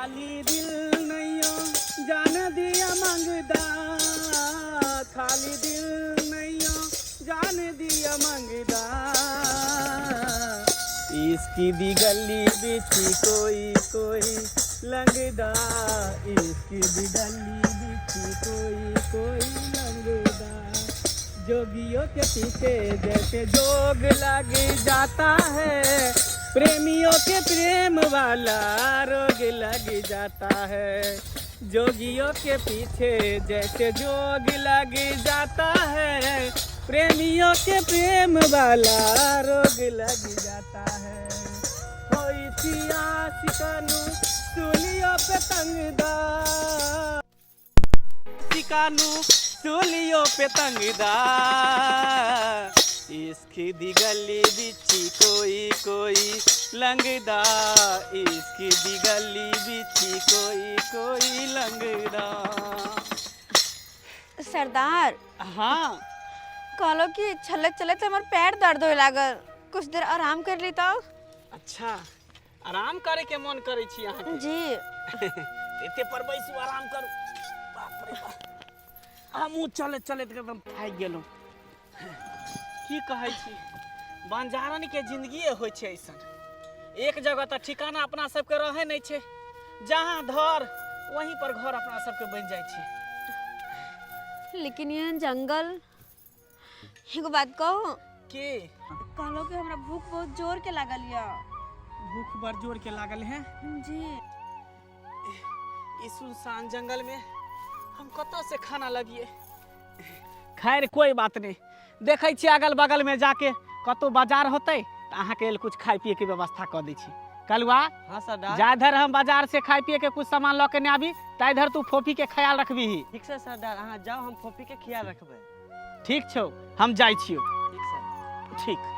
खाली दिल नैयो जान दिया मंगदा, खाली दिल नैयो जान दिया मंगदा। इसकी दी गली बिछी कोई कोई लंगदा, इसकी दी गली बिछी कोई कोई लंगदा। जोगियों के पीछे जैसे जोग लग जाता है, प्रेमियों के प्रेम वाला रोग लग जाता है। जोगियों के पीछे जैसे जोग लग जाता है, प्रेमियों के प्रेम वाला रोग लग जाता है। कोई सिया सिकानू सूलियों पे तंगदा, सिकानू सूलियों पे तंगदा। इसकी दी गली बिछी कोई कोई लंगदा, इसकी दी गली बिछी कोई कोई लंगदा। सरदार, हाँ कहलो कि चलत चलत हमर पैर दर्द होए लागल, कुछ देर आराम कर ली तो। अच्छा, आराम करे के मन करे छी अहाँ के? जी एते पर बैसू आराम करू। बाप रे बाप, हमहूँ चलत चलत एकदम थाकि गेलहुँ। की कहै छी, बंजारन के जिंदगी होइ छै ऐसन। एक जगह तऽ ठिकाना अपना सबके रहे नहीं छै, जहाँ धर वहीं पर घर अपना सबके बन जाइ छै। लेकिन ये जंगल, एगो बात कहूँ के कहलो कि हमरा भूख बहुत जोर के लागल या। भूख बड़ जोर के लागल है जी। इस सुनसान जंगल में हम कतौ से खाना लगिए? खैर कोई बात नहीं, देखै छी अगल बगल में जाके कतौ बाजार होतै तऽ अहाँ के लेल कुछ खाए पिए के व्यवस्था कर दै छी। कलुआ, हाँ सरदार। जा इधर हम बाजार से खाए पिए के कुछ सामान लऽ के नहीं आबी, ता इधर तू फोफी के ख्याल रखबी। ठीक से सरदार, अहाँ जाओ, हम फोफी के ख्याल रखबै। ठीक छौ, हम जाइ छियो। ठीक सर। ठीक।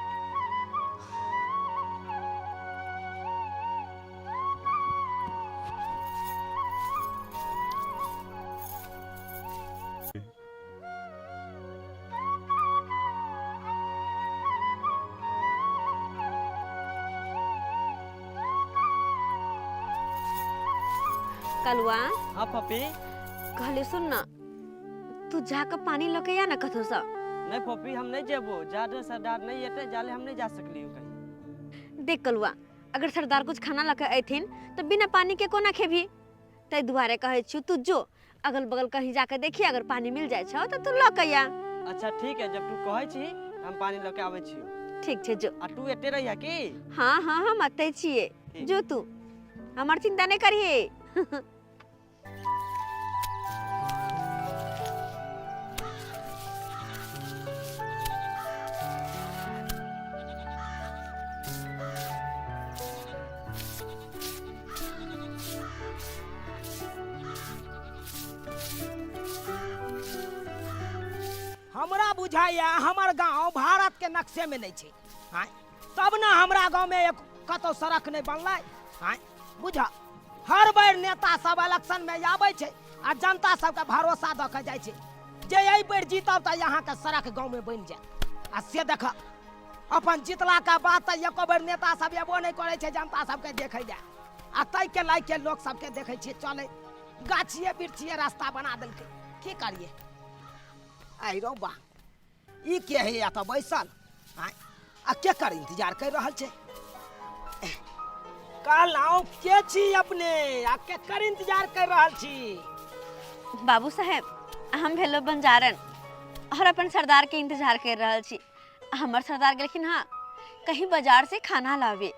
कलुआ, हाँ फोफी। कहले सुन ना, तू जाकर पानी लेके आ ना कथो सा। नहीं फोफी, हम नहीं जेबो, जादे सरदार नहीं एते जाले हम नहीं जा सकली कहीं। देख कलुआ, अगर सरदार कुछ खाना लेके अयथिन तो बिना पानी के कोना खेभी। तै दुआरे कहै छी तू जो अगल बगल कहीं जाके देखी, अगर पानी मिल जाए छौ तो तू लेके आ। अच्छा ठीक है, जब तू कहै छी हम पानी लेके आबै छियो। ठीक छे, जो। आ तू एते रहिया की? हाँ हाँ, हम अते छिए, जो तू हमार चिंता नहीं करिए। हमरा बुझाइया हमर गांव भारत के नक्शे में नहीं छे। हाँ, तब ना हमरा गांव में एक कतो सड़क नहीं बनलै। हाँ, बुझा, हर बार नेता सब इलेक्शन में आबै छे आ जनता सबके भरोसा द के जाय छे जे एहि बेर जीतब त यहाँ के सड़क गांव में बन जाए। आ से देख, अपन जितला के बाद त एको बेर नेता सब एबो नहीं करे छे जनता सबके देखे जाए। आ तै के लायक के लोग सबके देखे छे चले, गाछिए बिरछिए रास्ता बना देलके। की करिए? आई रो बा, ई के है या तो बैसल? आ के कर इंतजार कर रहल छे? कहलाओ के छी अपने, आ के कर इंतजार कर रहल छी? बाबू साहेब, हम भेलो बंजारन और अपन सरदार के इंतजार कर रहल छी। हमर सरदार गेलखिन हाँ कहीं बाजार से खाना लावे,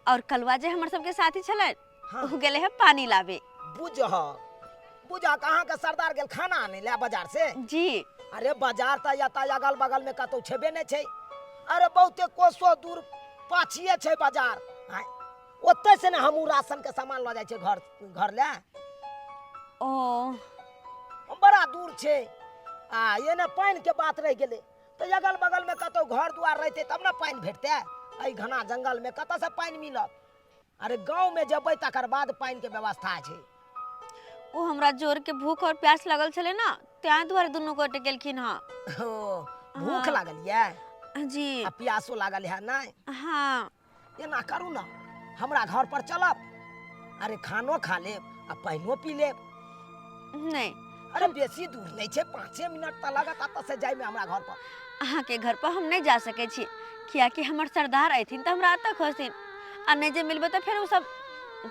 और कलवा जे हमर सबके साथी छलन, हाँ। उ गेले है पानी लावे। बुझा कहाँ के सरदार गेल खाना आने ले बाजार से? जी। अरे बाजार त या त अगल बगल में कतौ छेबे नहीं छे। अरे बहुते कोसो दूर पाछिए छे बाजार। हाँ, ओते से ने हमू राशन के सामान ल जाय छे घर घर ले। ओ, बड़ा दूर छे। आ ये ने पानी के बात रह गेले तो अगल बगल में कतो घर द्वार रहते तब ना पानी भेटते। एहि घना जंगल में कत से पानी मिलत? अरे गांव में जबै तकर बाद पानी के व्यवस्था छे। वो हमरा जोर के भूख और प्यास लगल छले ना, त्या द्वारे दुनू गोटे गेलखिन हाँ। भूख लागल ये जी। आ प्यासो लागल है ना? हाँ। एना करू ना, हमरा घर पर चलब अरे खानो खा ले आ पानियो पी ले। नहीं, अरे बेसी दूर नहीं छे, 5 मिनट त लागत आता से जाय में हमरा घर पर। अहाँ के घर पर हम नहीं जा सके छी, किया कि हमर सरदार अथिन त हमरा आता खोसिन, आ नहीं जे मिलबे त फिर उ सब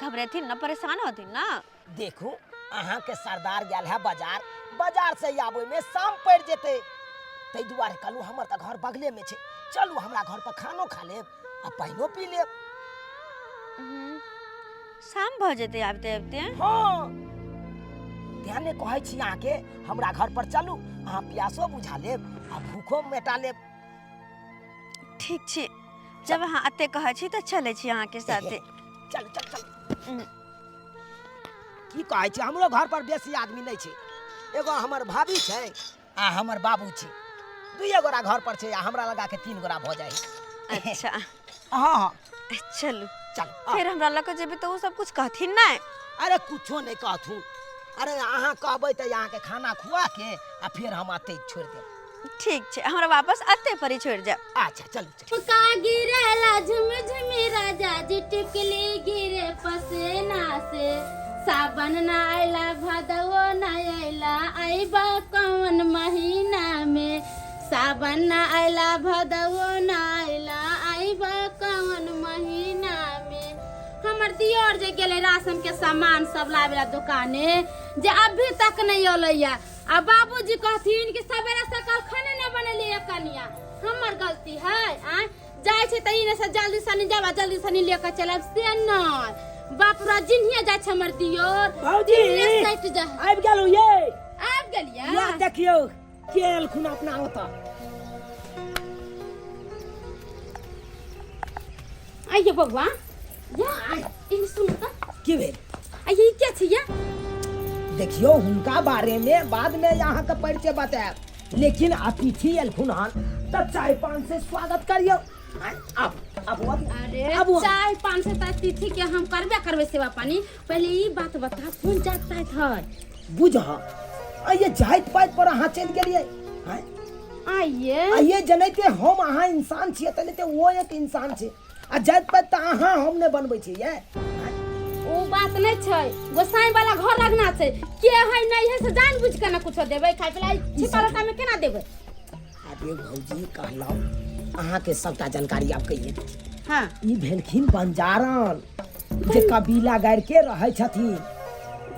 घबरेथिन ना, परेशान होथिन ना। देखू अहाँ के सरदार गेल है बाजार, बाजार से आबे में शाम पड़ जेते, तै दुआरे कहलू हमर त घर बगले में छे, चलू हमरा घर पर खानो खा लेब आ पानियो पी लेब। शाम भ जेते आबते आबते। हाँ ध्याने कहै छी अहाँ के हमरा घर पर चलू, अहाँ प्यासो बुझा लेब आ भूखो मेटा लेब। ठीक छी, जब अहाँ अते कहै छी त चले छी अहाँ के साथे। चल चल चल। की कहै छी, हमरो घर पर बेसी आदमी नहीं छे, एगो हमर भाभी छे आ हमर बाबू छे, दुइये गोरा घर पर छे, आ हमरा लगा के 3 गोरा भ जाए। अच्छा हाँ हाँ चलू, चल। फिर हमरा लग जेबे तो उ सब कुछ कहथिन ना। अरे कुछो नहीं कहथू, अरे अहाँ कहबै त यहाँ के खाना खुआ के आ फिर हम आते छोड़ देब। ठीक छे, हमरा वापस अते पर ही छोड़ जा। अच्छा चल चल। का गिरेला झुमझुमी राजा जी टिकली गिरे पसेना से, सावन ना आइला भदवो ना आइला, आइबा कौन महीना में, सावन ना आइला भदवो ना आइला, आइबा कौन महीना में। हमर दियोर जे गेले राशन के सामान सब लावेला दुकाने, जे अभी तक नहीं अलैया, आ बाबूजी कहथिन कि सवेरा सकाल खाने न बनलिए कनिया, हमर गलती है। आ जाय छै त इने से जल्दी सनी जाबा, जल्दी सनी लेके चलब से न। बाप रा जिन्हिया जाय छै हमर दियोर भौजी सट जा। आबि गेलौ ये, आबि गेलिया। या देखियो केल खुना अपना होता। आइए बउआ, या इन सुन त की भेल? आइए क्या छै या? देखियो हुनका बारे में बाद में यहाँ के परिचय बताएब, लेकिन अतिथि एलखुन हन त चाय पान से स्वागत करियो। अब अरे अब चाय पान से तिथि के हम करबे करबे सेवा पानी, पहले ई बात बता कौन जात पात है? बुझ ये जाइत पाइत पर अहाँ चल गेलिए। आइए जनैते हम अहाँ इंसान छियै, तनैते वो एक इंसान छै, आ जाइत पाइत त अहाँ हम ने बनबै छियै। ओ बात नहीं छै, गोसाई वाला घर लगना छै, के है नहीं है से जान बुझ के ना कुछो देबै, खाइ पिलाई छिपा लोटा में केना देबै? अरे भौजी कहलौ अहाँ के सबटा जानकारी आप कहिए। हां ई भेलखिन बंजारन, जे कबीला गाड़ के रहै छथिन।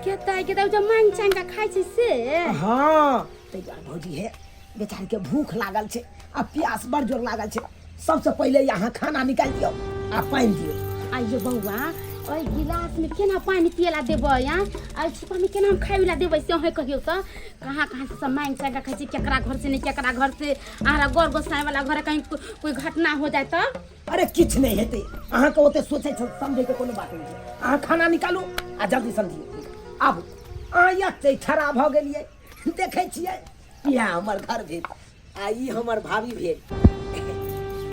केता के त मांग चांग का खाइ छै से। हां ते भौजी है, बेचारी के भूख लागल छै आ प्यास बड़ जोर लागल छै, सबसे पहले यहाँ खाना निकाल दियो आ पानी दियो। आइए बउआ, ओइ गिलास में केना पानी पियला देबै? या आ छिपा में केना हम खाइला देबै से है कहियो त? कहां कहां से सब मांग चांग खाइ छै, केकरा घर से नहीं केकरा घर से, आरा गोर गोसाई वाला घर कहीं कोई घटना हो जाए त? अरे किछ नहीं हेते, अहाँ के ओते सोचे समझे के कोनो बात नहीं छै। अहाँ खाना निकालू आ जल्दी समझियो। अब अहाँ एते खराब भ गेलिए, देखे छियै इहा हमर घर भेल आ ई हमर भाभी भेल।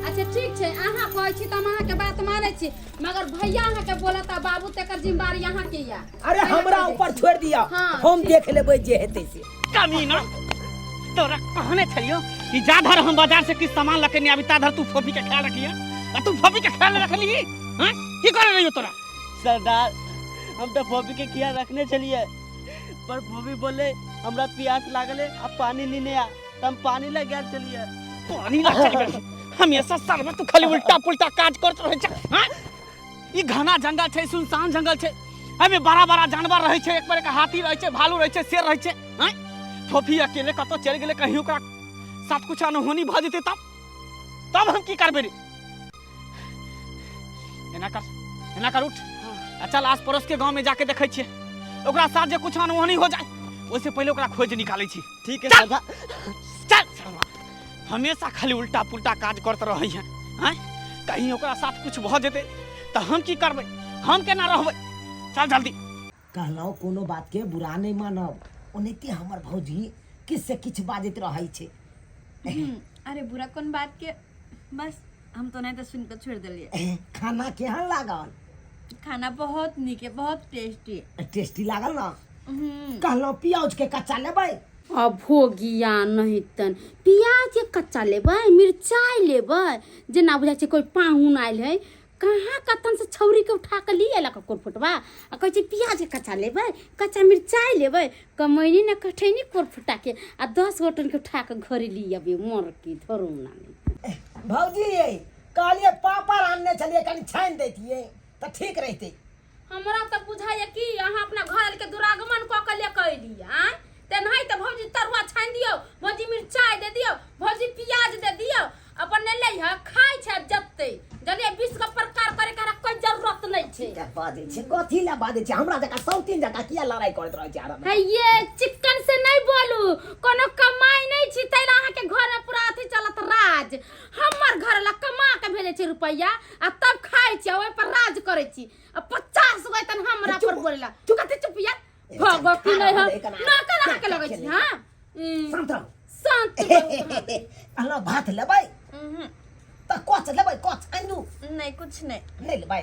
अच्छा ठीक छै, अहाँ कहै छी त हम अहाँ के बात मानै छी, मगर भैया अहाँ के बोलता बाबू तेकर जिम्मेदारी अहाँ के या। अरे हमरा ऊपर छोड़ दिया, हाँ, हम देख लेबै जे हेतै से। कमीना तोरा कहने छलियो कि जाधर हम बाजार से किछ सामान लेके नहीं आबी, ताधर तू फोफी के ख्याल रखिए। आ तू फोफी के ख्याल रखली हैं? की कर रही हो तोरा? सरदार हम तो भोबी के ख्याल रखने चलिए, पर भोबी बोले हमरा प्यास लागले, अब पानी लेने आ, त हम पानी ले गया चलिए। पानी ला चल गए हमेशा सर में तू खाली उल्टा पुल्टा काज करत रहे छ। हां ई घना जंगल छै, सुनसान जंगल छै, एमे बड़ा बड़ा जानवर रहे छै, एक बार के हाथी रहे छै, भालू रहे छै, शेर रहे छै। हैं फोफी अकेले कतो चल गेले, कहीं ओकरा साथ कुछ अनहोनी भ जेते तब हम की करबे रे? एना कर उठ, चल आस पड़ोस के गांव में जाके देखे छिए, ओकरा साथ जे कुछ अनहोनी हो जाए ओसे पहले ओकरा खोज निकालै छी। ठीक है चल। सरदार। चल सरवा, हमेशा खाली उल्टा पुल्टा काज करते रही हैं। हैं कहीं ओकरा साथ कुछ भ जेते त हम की करबै? हम केना रहबै? चल जल्दी। कहलौ कोनो बात के बुरा नहीं मानब, ओनेते हमर भौजी किछ से किछ बाजैत रहै छै। अरे बुरा कौन बात के, बस हम तो नहीं तो सुन कर छोड़ दिलिए। खाना केहन लागल? खाना बहुत निक है, बहुत टेस्टी। टेस्टी लागल ना? कहलौ प्याज के कच्चा लेबै? अब भोगिया नहीं तन प्याज के कच्चा लेबै, मिरचाई लेबै, जेना बुझाइ छै कोई पाहुन आइल है, कहाँ कतन से छौरी के उठा के लिए लक कोरफुटवा आ कहै छै प्याज के कच्चा लेबै कच्चा मिर्चाई लेबै कमैनी न कठैनी कोरफुटा के आ 10 गोटन के उठा के घर ली अबे मर की धरू ना भौजी कहलिए पापड़ आनने चलिए कनी छान देतिए तो ठीक रहते। हमरा तो बुझाइए कि अहाँ अपना घर के दुरागमन क के लेके अइली आय ते नहीं तो भौजी तरुआ छान दियो भौजी मिर्चाई दे दियो भौजी प्याज दे दियो अपन ले ले खाइ छै जत्ते जने 20 का प्रकार करे का कोई जरूरत नहीं छै। क्या बाजे छै कथि ला बाजे छै हमरा जका सौतीन जका किया लड़ाई करत रहै छै आरा है ये चिकन से नहीं बोलू कोनो कमाई नहीं छी तैला अहाँ के घर में पूरा अथी चलत राज हमर घर ला कमा के भेजे छै रुपया आ तब खाइ छी ओइ पर राज करे छी आ 50 गो तन हमरा पर बोलेला तू कते चुपिया भगो की नहीं हम ना करा के लगे छी हां शांत शांत अल्लाह भात लेबै त कोच लेबै कोच आइनु नहीं कुछ नहीं नहीं लेबै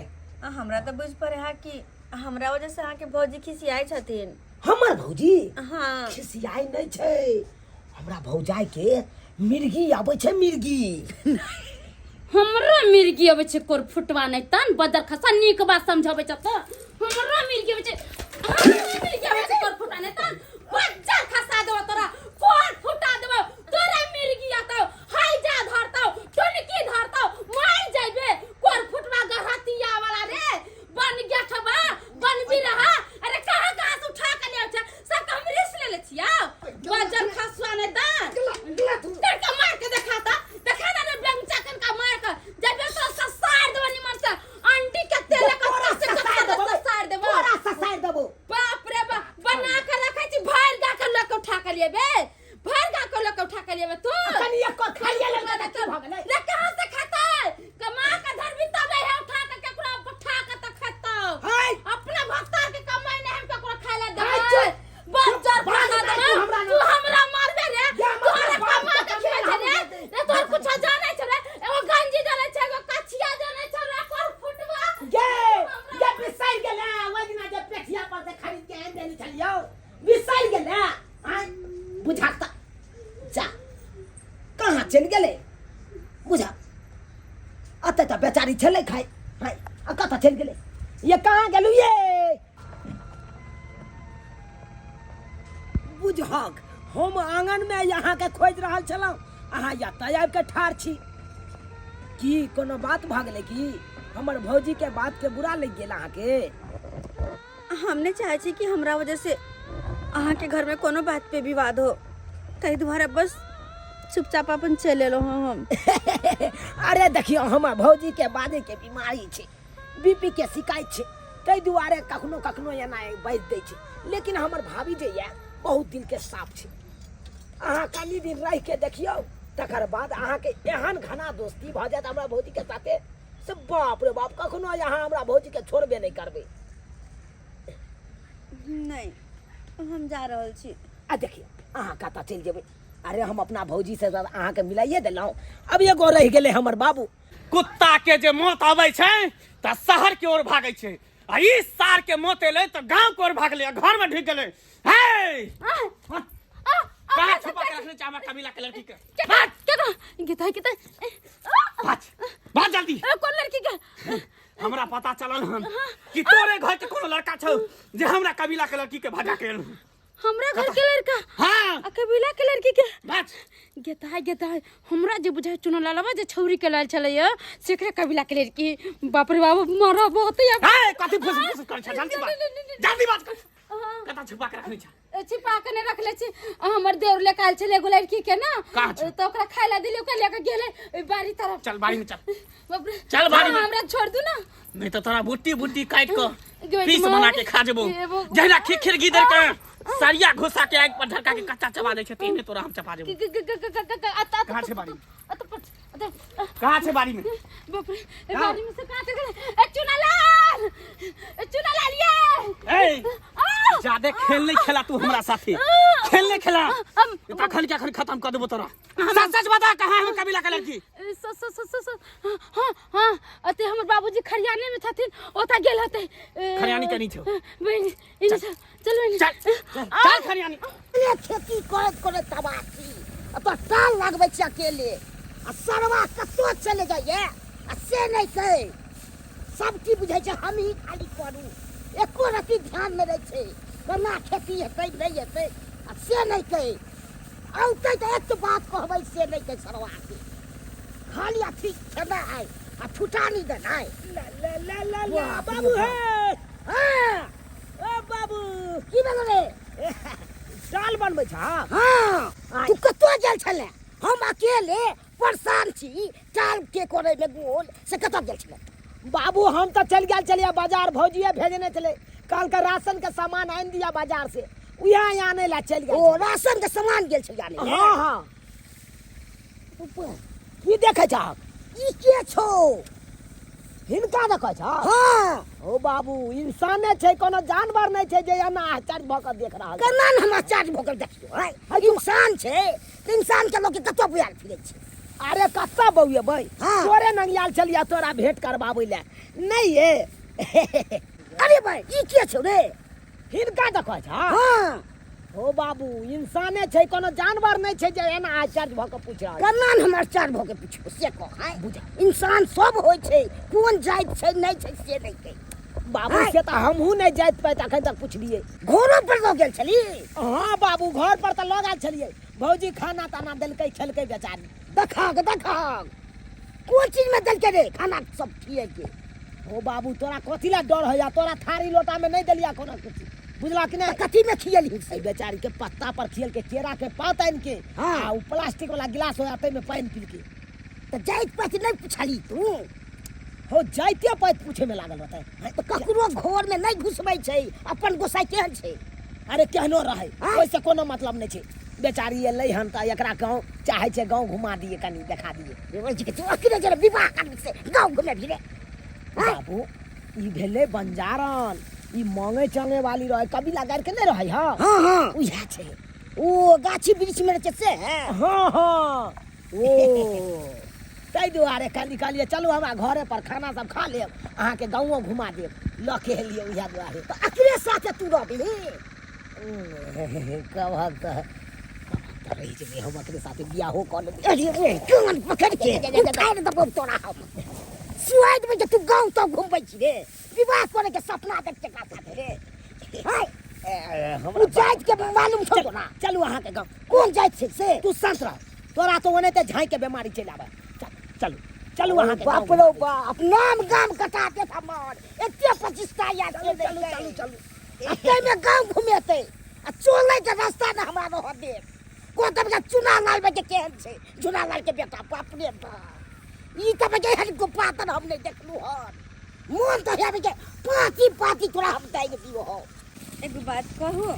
हमरा तो बुझ पड़े है कि हमरा वजह से आके भौजी खिसियाई छथिन। हमर भौजी हाँ खिसियाई नहीं छै हमरा भौजाई के मिर्गी आबै छै मिर्गी हमरा मिर्गी अबै छै कोर फुटवा नहीं तन बदर खसा नीक बात समझाबै छ त हमरा मिर्गी अबै छै मिर्गी अबै छै कोर फुटवा नहीं तन बदर खसा देबो तोरा कोर फुटा देबो तोरा मिर्गी आतो हाय जा धरतो टुनकी धरतो मार जाइबे कोर फुटवा गहतिया वाला रे बन गया छबा बन भी रहा अरे कहां कहां से उठा के ले छ सब हम रिस्क ले छिया बदर खसवा नहीं तन तड़का मार के दिखाता देखा ना बंचा कन का मार के जब तो ससार देबो निमन से आंटी के तेल का से ससार देबो पूरा ससार देबो बाप रे बाप बना के रखै छी भर गा के लोक उठा के लेबे भर गा के लोक उठा के लेबे तू कनी एक को खाइए लगा त की भ गेलै रे कहां से खाता कमा के धरबी तबे है उठा के केकरा उठा के त खाता हाय अपना भक्ता के कमाई नहीं हम केकरा खाइला दे बंजर खाना दे तू हमरा मारबे रे तोरे कमा के खेले रे रे तोर कुछ जाने छ रे एगो गंजी जाने छ एगो कछिया जाने छ रे कोर फुटवा ये बिसाई गेला वजना जे पेठिया पर से खरीद के आन देली छलियो बिसाई गेला आ बुझाता जा कहां चल गेले बुझा अते त बेचारी छले खाई हाय आ कता चल गेले ये कहां गेलु ये बुझक हम आंगन में यहाँ के खोज रहल छलौ अहाँ यता आबि के ठार छी की कोनो बात भ गेलै की हमर भौजी के बात के बुरा लग गेल अहाँ के हमने चाहे छी कि हमरा वजह से अहाँ के घर में कोनो बात पे विवाद हो तै दुआरे बस चुपचाप अपन चले लो हम अरे देखियो हमर भौजी के बादे के बीमारी छै बीपी के शिकायत छै तै दुआरे कखनो कखनो एना बैठ दै छै लेकिन हमर भाभी जे ये बहुत दिल के साफ छै अहाँ कनी दिन रह के देखियो तकर बाद अहाँ के एहन घना दोस्ती भ जात हमरा भौजी के साथे से बाप रे बाप कखनो यहाँ हमरा भौजी के छोड़बे नहीं करबे नहीं हम जा रहल छी आ देखिए अहाँ कता चल जेबे अरे हम अपना भौजी से ज्यादा अहाँ के मिलाइए देलौ अब एगो रह गेले हमर बाबू कुत्ता के जे मौत आबै छै त शहर के ओर भागै छै आ ई सार के मौत एले त गांव के ओर भागले घर में ढुक गेले हे कहां छुपा के रखने चामा कबीला के लड़की के के के बात जल्दी कौन लड़की के हमरा पता चलल हन कि तोरे घर के कोनो लड़का छौ जे हमरा कबीला के लड़की के भगा के हमरा घर के लड़का हां कबीला के लड़की के बात गेता हमरा जे बुझाय चुनो लालवा जे छौरी के लाल छलैया सेकरे कबीला के लड़की बाप रे बाप मारा बहुत है हे कथि फुस कर छ जल्दी बात कर कता छुपा के रखने छ छिपा के ने रखले छी हमर देवर ले काल छले एगो लड़की के ना तो ओकरा खाइला दिले ओकरा लेके गेले बाड़ी तरफ चल बाड़ी में चल बाप रे चल बाड़ी में हमरा छोड़ दू ना नहीं तो तोरा बुट्टी काट के पीस बना के खा जेबो जहना खिखिर गिदर के सरिया घुसा के आग पर झटका के कच्चा चबा दे छै तीने तोरा हम चपा देबो कहां छै बाड़ी कहां छै बाड़ी में बाप रे बाड़ी में से काट गए चुना लाल ये ए ज्यादा खेल नहीं खेला तू हमरा साथे खेल नहीं खेला तखन के अखन खत्म कर देबो तोरा सच सच बता कहां हम कबीला के लड़की हां अते हमर बाबूजी खरियाने में छथिन ओता गेल हते खरियानी के नहीं छौ बहन चल बहन चल खरियानी ये खेती करत तबाकी अब साल लगबै छै अकेले आ सरवा कतो चले जाइए आ से नहीं कहे सब चीज बुझै छै हम ही खाली करू एको रति ध्यान में रहे छै केना खेती हेतै नहीं हेतै आ से नहीं कहे औतै तो एक बात कहबै से नहीं कहे सरवा के खाली अथी खेना है आ ठुटा नहीं देना है ला बाबू है हाँ ओ बाबू की भेल रे दाल बनबै छ हाँ तू कतो गेल छले हम अकेले परेशान छी चाल के करे में गोल से कतो गेल छले बाबू हम तो चल गेल चलिए बाजार भौजिए भेजने चले कल का राशन का सामान आन दिया बाजार से यहाँ आने ला चल गए ओ राशन के सामान गेल छले आने हाँ हाँ ऊपर की देखे छ ई के छो हिनका देखे छ हाँ ओ बाबू इंसाने छै कोनो जानवर नहीं छै जे एना आश्चर्य भ के देख रहल छै केना न हम चार्ज भोकर देखियो है इंसान छै त इंसान के लोग के कतो बुआल फिरै छै अरे कत्ता बउए भाई हाँ। तोरे नंगियाल चलिया तोरा भेंट करबाबै ले नहीं ये अरे भाई ई के छो रे हिनका देखे छ हाँ ओ बाबू इंसाने छै कोनो जानवर नहीं छै जे एना आश्चर्य भ के पूछ रहल छै केना न हम चार्ज भोकर पूछियो से कह है बुझा इंसान सब होय छै कोन जाइत छै नहीं छै से नहीं कहे बाबू से तो हमहू नहीं जाइत पाए अखन तक पूछलिए घोड़ो पर दो गेल छली हाँ बाबू घर पर तो लग आयल छलिए भौजी खाना ताना देलकै खेलकै बेचारी देखा कोन चीज में देलके रे खाना सब खिए के ओ बाबू तोरा कथी ला डर होया तोरा थारी लोटा में नहीं देलिया कोनो कुछ बुझला कि नहीं कथी में खियली ए बेचारी के पत्ता पर खियल के केरा के पात आन के हाँ। आ उ प्लास्टिक वाला गिलास होया तै में पानी पी के त जाइत पात नहीं पूछली तू हो जाइते पात पूछे में लागल होतै तो ककरो घर में नहीं घुसबै छै अपन गोसाई केहन छै अरे केहनो रहे हाँ। ओइसे कोनो मतलब नहीं छै बेचारी एलै हन त एकरा गाँव चाहे छै गाँव घुमा दिए कनी देखा दिए बोल छी तू अकेले जरा विवाह कर से गांव घुमे फिरे बाबू ई भेले बंजारन ई मांगे चांगे वाली रहे कभी लगार के नहीं रहे हां हां हां उहा छै ओ गाछी वृक्ष में रहै से है हाँ हाँ ओ ताहि दुआरे काली काली चलू हमरा घरे पर खाना सब खा लेब अहाँ के गाँवो घुमा देब लखे लिए उहा दुआरे तो अकेले साथे तू रहबी कहब त रही जे हम एकरे साथे बियाहो कर लेब अरे रे कोन पकड़ के उठाड़ दबो तोरा हम सुआद में जे तू गांव तो घुमबै छी रे विवाह करे के सपना देख के का साथे रे हाय हमरा तू जाइत के मालूम छौ तो ना चलू अहाँ के गाँव कौन जाइत छै से तू शांत रह तोरा तो ओने ते झाई के बीमारी चल आवे चलू चलू अहाँ के बाप रे बाप नाम गाम कटाते हमर एते 25 टा याद से चलू चलू एते में गांव घुमेते आ चोले के रास्ता ना हमरा रह दे को तब के चुना लाल बजे केहन छै चुना लाल के बेटा बाप रे बाप ई तब के हर को पातन हम नहीं देखलू हन मोन तो हेबे के पाती पाती तोरा हम दाइ दियो हो एगो बात कहू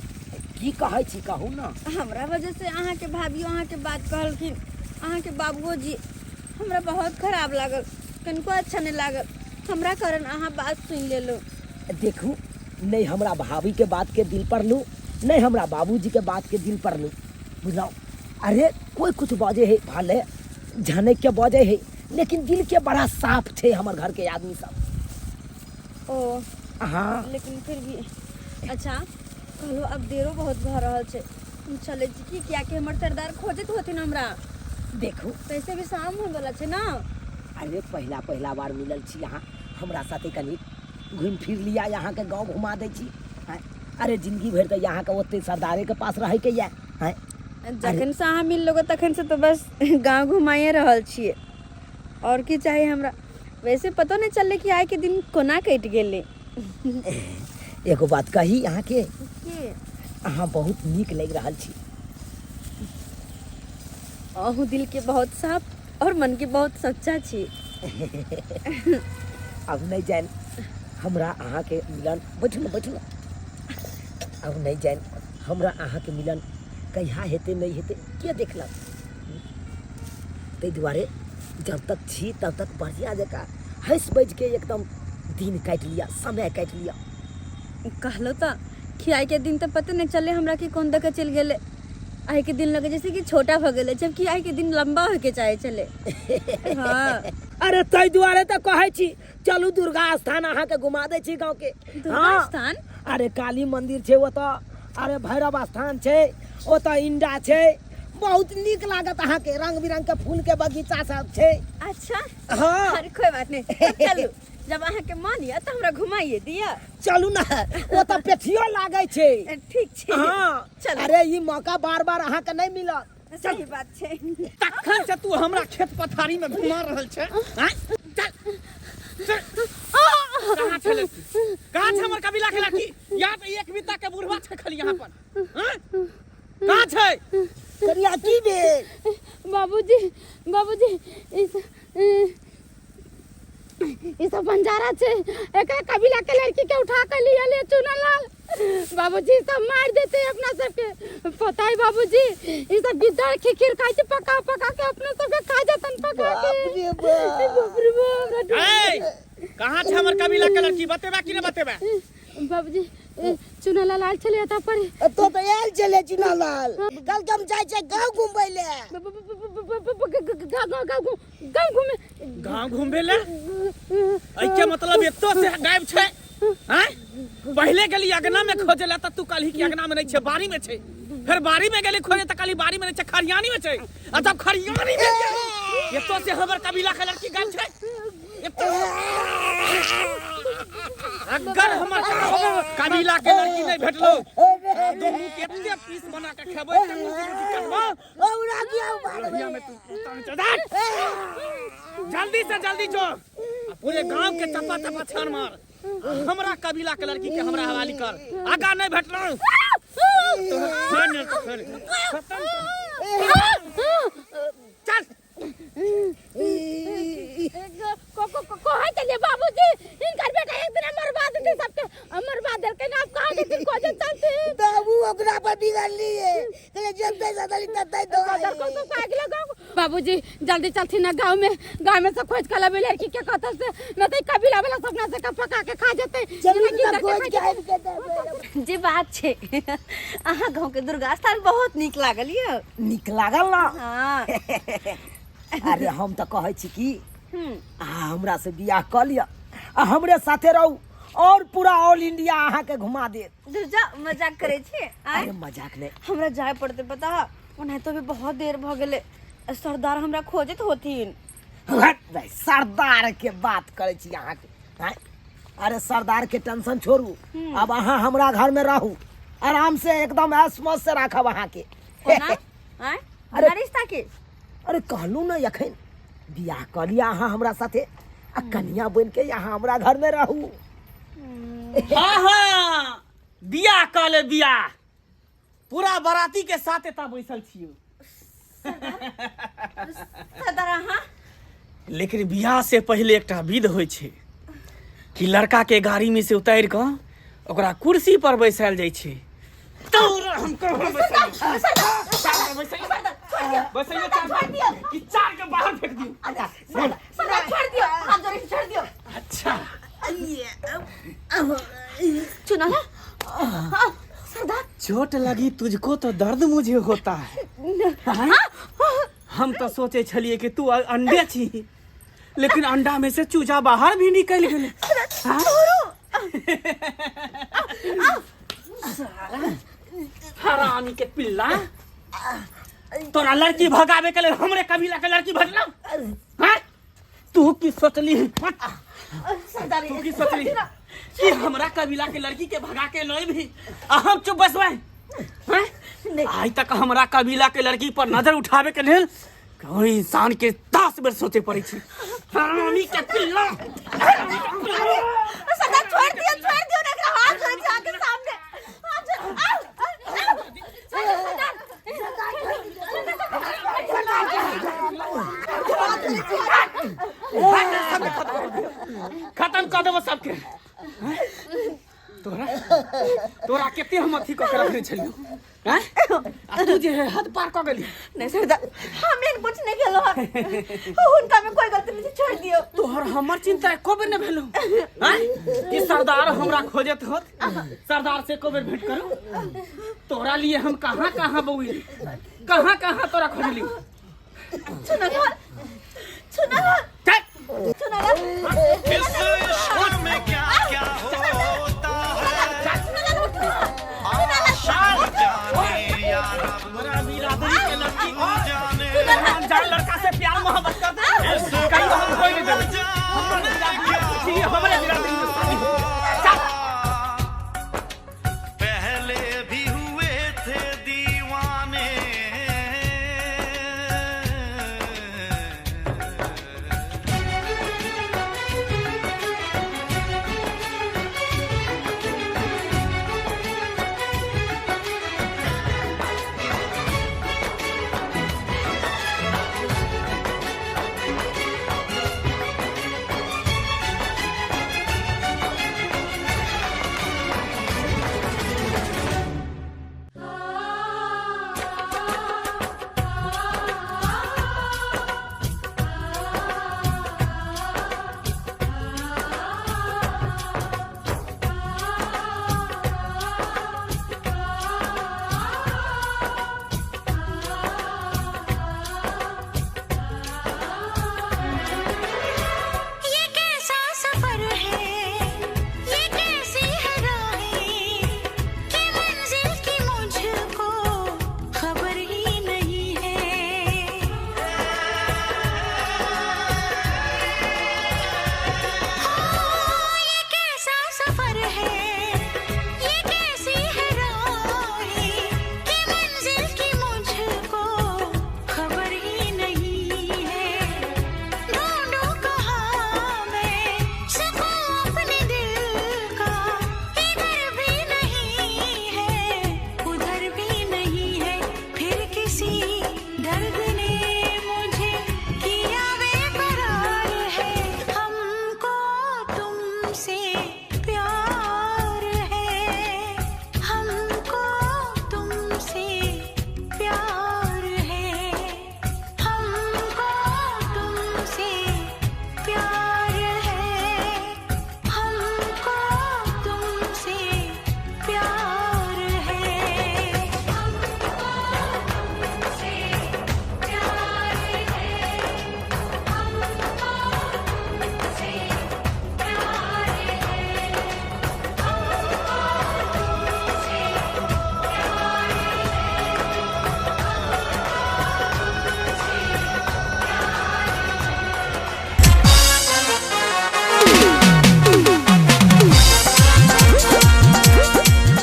की कहै छी कहू ना हमरा वजह से अहाँ के भाभी अहाँ के बात कहलखिन अहाँ के बाबुओ जी हमरा बहुत खराब लागल कनको अच्छा नहीं लागल हमरा कारण अहाँ बात सुन लेलो देखू नहीं हमरा भाभी के बात के दिल पर लू नहीं हमरा बाबूजी के बात के दिल पर लू बुझाओ अरे कोई कुछ बाजे है भाले जाने के बाजे है लेकिन दिल के बड़ा साफ थे हमर घर के आदमी सब ओ हाँ लेकिन फिर भी अच्छा कहलो अब देरो बहुत भ रहल छै हम चले छी की किया कि हमर सरदार खोजत होथिन हमरा देखू कैसे भी शाम होय वाला छै ना अरे पहला बार मिलल छी यहाँ हमरा साथे कनी घूम फिर लिया यहाँ के गाँव घुमा दै छी हैं? अरे जिंदगी भर तो यहाँ के ओते सरदारे के पास रहे के हैं जखन से अहाँ मिल लोगे तखन से तो बस गांव घुमाइए रहल छिए और की चाहिए हमरा वैसे पतो नहीं चलले कि आइ के दिन कोना कटि गेले एगो बात कही यहाँ के के अहाँ बहुत नीक लग रहल छी अहू दिल के बहुत साफ और मन के बहुत सच्चा छी अब नहीं जान हमरा अहाँ के मिलन बैठू ना अब नहीं जान हमरा अहाँ के मिलन कहिया हेते नहीं हेते के देखलक ताहि दुआरे जब तक छी तब तक बढ़िया जका हंस बज के एकदम दिन काट लिया समय काट लिया कहलो तो कि आइ के दिन तो पता नहीं चले हमरा कि कौन दके चल गेले आइ के दिन लगे जैसे कि छोटा भ गेले जबकि आइ के दिन लंबा होय के चाहे चले हाँ अरे ताहि दुआरे तो कहे छी चलू दुर्गा स्थान अहाँ के घुमा दे छी गाँव के दुर्गा स्थान अरे काली मंदिर छै ओतऽ अरे भैरव स्थान छै ओतऽ इंडा छै बहुत नीक लागत अहाँ के रंग बिरंग के फूल के बगीचा सब छै अच्छा हाँ अरे कोई बात नहीं चलो जब अहाँ के मन ये तो हमरा घुमाइए दिया। चलू ना, वो तो पेठियो लागे छे। ठीक छे। हाँ चलो। अरे ये मौका बार बार अहाँ के नहीं मिलत। सही बात छे। तखन से तू हमरा खेत पथारी में घुमा रहल छे। हैं? चल चल। कहाँ छले तू? कहाँ छे हमर कबीला के लड़की? यहाँ पे एक बित्ता के बुढ़वा छे खाली यहाँ पर। हैं? कहाँ छे? करिया की बे? बाबूजी इस बंजारा छे। एक कबीला के लड़की के उठा कर लिया ले चुनलाल। बाबूजी सब मार देते अपना सबके। पता है बाबूजी, ये सब गिद्दड़ खिखिर खाई छे पका के अपने सबके खा जातन पका के। बाप रे बाप। ए! कहाँ छे हमर कबीला के लड़की? बतेबा कि नहीं बतेबा? बाबूजी चुनलाल आल चले आता पर तो आयल चले चुनालाल। कल हम जाय छे गांव घूमबै ले। गांव घूमे ले? ऐके मतलब एतो से गायब छे? हैं? पहले गेली अगना में खोजे ला त तू कहली कि अगना में नहीं छे, बाड़ी में छे। फिर बाड़ी में गेली खोजे त कहली बाड़ी में नहीं छे, खरियानी में छे। आ जब खरियानी में छे एतो से हमर कबीला के लड़की गायब छे। अगर हमर कबीला के लड़की नहीं भेटलो दोनों के एते पीस बना के खेबै त मुझे कटबो। औरा किया बढ़िया में तू जल्दी से जल्दी जो पूरे गांव के चप्पा चप्पा छान मार। हमरा कबीला के लड़की के हमरा हवाली कर। आगा नहीं भेटलो चल। कहाँ चलिए बाबूजी? इनकर बेटा एक दिन मरवा देते सबके। मरवा देल के नाम कहाँ के दिन खोजे चलते। बाबू ओकरा पर बिगड़ लिए। तले जब तक सदली तब तक कदर को तो पागल गाँव। बाबूजी जल्दी चलती ना गांव में से खोज कर लबे लड़की के कतल से न तो कबीला वाला सपना से का पका के खा जाते। जे बात छे अहाँ गांव के दुर्गा स्थान बहुत निक लागल ये। निक लागल ना? हाँ। अरे हम तो कहै छी कि हमरा से बियाह कर लिया, हमरे साथे रहू और पूरा ऑल इंडिया अहाँ के घुमा दे। दुर्जा मजाक करे छे? अरे मजाक नहीं। हमरा जाय पड़ते पता उन्हें तो भी बहुत देर भ गेले। सरदार हमरा खोजत होथिन। सरदार के बात करे छी अहाँ के। अरे सरदार के टेंशन छोड़ू, अब अहाँ हमरा घर में रहू, आराम से एकदम ऐश मौज से रखब अहाँ के। अरे रिश्ता के अरे कहलू ना यखन बियाह कर लिया अहाँ हमरा साथे आ कन्या बन के यहाँ हमरा घर में रहू। हाँ हाँ बियाह कर ले बियाह। पूरा बाराती के साथ एता बैसल छियो। सरदार हाँ। लेकिन बियाह से पहले एकटा विध होइ छे कि लड़का के गाड़ी में से उतार के ओकरा कुर्सी पर बैसाल जाय छे। तोरा हम कहां बैसाइए कि चार के बाहर फेंक दियो। सरदार छोड़ दियो, हाथ जोड़ के छोड़ दियो। अच्छा चुनाला सरदार चोट लगी तुझको तो दर्द मुझे होता है। हम तो सोचे छलिए कि तू अंडे छी, लेकिन अंडा में से चूजा बाहर भी निकल गेले। हरामी के पिल्ला, तोरा लड़की भगावे के लिए हमरे कबीला के लड़की भगला। हैं? तू की सोचली? सरदार तू की सोचली कि हमरा कबीला के लड़की के भगा के नहीं भी हम चुप बसबै? हैं? आज तक हमरा कबीला के लड़की पर नजर उठावे के लेल कोई इंसान के 10 बेर सोचे पड़े छी। हरामी के पिल्ला। सरदार छोड़ दियो ना, हाथ जोड़ के आके सामने खत्म कर देबो सबके। तोरा केते हम अथी क के रखने छलियो। हैं? आ तू जे हद पार क गेली। नहीं सरदार हम इन कुछ नहीं गेलो। उनका में कोई गलती नहीं, छोड़ दियो। तोहर हमर चिंता एको बेर न भेलो। हैं? कि सरदार हमरा खोजत होत, सरदार से एको बेर भेंट करू। तोरा लिए हम कहां बउली, कहां तोरा खोजली। चुनाला इस इश्क में क्या क्या होता है आशिक जाने या रब हमरा बिरादरी के लड़की जाने जान लड़का से प्यार मोहब्बत करता है। कहीं हम कोई नहीं देबे।